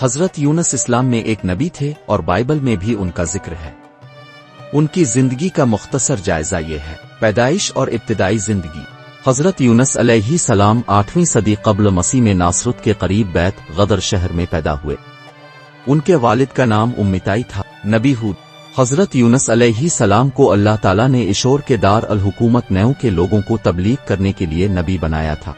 حضرت یونس اسلام میں ایک نبی تھے اور بائبل میں بھی ان کا ذکر ہے۔ ان کی زندگی کا مختصر جائزہ یہ ہے۔ پیدائش اور ابتدائی زندگی۔ حضرت یونس علیہ السلام 8ویں صدی قبل مسیح میں ناصرت کے قریب بیت غدر شہر میں پیدا ہوئے۔ ان کے والد کا نام امیتائی تھا۔ نبی ہود۔ حضرت یونس علیہ السلام کو اللہ تعالیٰ نے اشور کے دار الحکومت نیو کے لوگوں کو تبلیغ کرنے کے لیے نبی بنایا تھا۔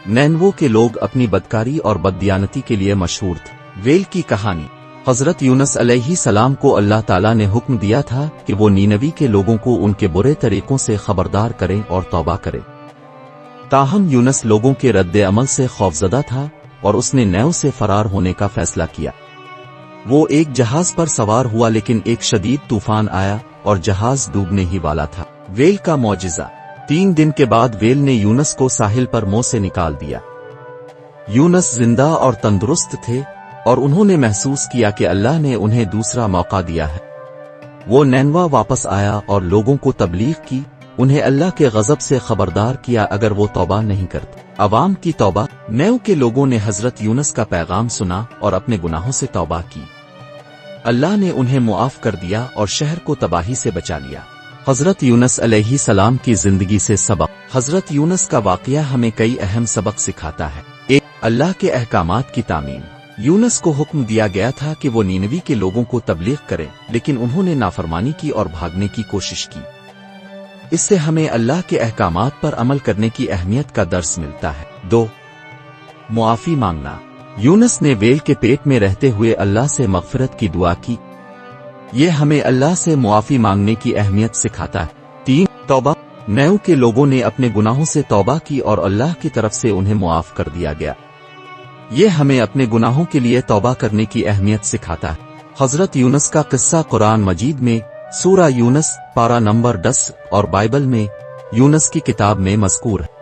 نینوو کے لوگ اپنی بدکاری اور بددیانتی کے لیے مشہور تھے۔ ویل کی کہانی۔ حضرت یونس علیہ السلام کو اللہ تعالیٰ نے حکم دیا تھا کہ وہ نینوی کے لوگوں کو ان کے برے طریقوں سے خبردار کریں اور توبہ کریں۔ تاہم یونس لوگوں کے رد عمل سے خوفزدہ تھا اور اس نے نیو سے فرار ہونے کا فیصلہ کیا۔ وہ ایک جہاز پر سوار ہوا لیکن ایک شدید طوفان آیا اور جہاز ڈوبنے ہی والا تھا۔ ویل کا معجزہ۔ 3 دن کے بعد ویل نے یونس کو ساحل پر منہ سے نکال دیا۔ یونس زندہ اور تندرست تھے اور انہوں نے محسوس کیا کہ اللہ نے انہیں دوسرا موقع دیا ہے۔ وہ نینوا واپس آیا اور لوگوں کو تبلیغ کی، انہیں اللہ کے غضب سے خبردار کیا اگر وہ توبہ نہیں کرتے۔ عوام کی توبہ۔ نیو کے لوگوں نے حضرت یونس کا پیغام سنا اور اپنے گناہوں سے توبہ کی۔ اللہ نے انہیں معاف کر دیا اور شہر کو تباہی سے بچا لیا۔ حضرت یونس علیہ السلام کی زندگی سے سبق۔ حضرت یونس کا واقعہ ہمیں کئی اہم سبق سکھاتا ہے۔ 1. اللہ کے احکامات کی تعمیم۔ یونس کو حکم دیا گیا تھا کہ وہ نینوی کے لوگوں کو تبلیغ کریں، لیکن انہوں نے نافرمانی کی اور بھاگنے کی کوشش کی۔ اس سے ہمیں اللہ کے احکامات پر عمل کرنے کی اہمیت کا درس ملتا ہے۔ 2. معافی مانگنا۔ یونس نے ویل کے پیٹ میں رہتے ہوئے اللہ سے مغفرت کی دعا کی۔ یہ ہمیں اللہ سے معافی مانگنے کی اہمیت سکھاتا ہے۔ 3. توبہ۔ نیو کے لوگوں نے اپنے گناہوں سے توبہ کی اور اللہ کی طرف سے انہیں معاف کر دیا گیا۔ یہ ہمیں اپنے گناہوں کے لیے توبہ کرنے کی اہمیت سکھاتا ہے۔ حضرت یونس کا قصہ قرآن مجید میں سورہ یونس پارہ نمبر 10 اور بائبل میں یونس کی کتاب میں مذکور ہے۔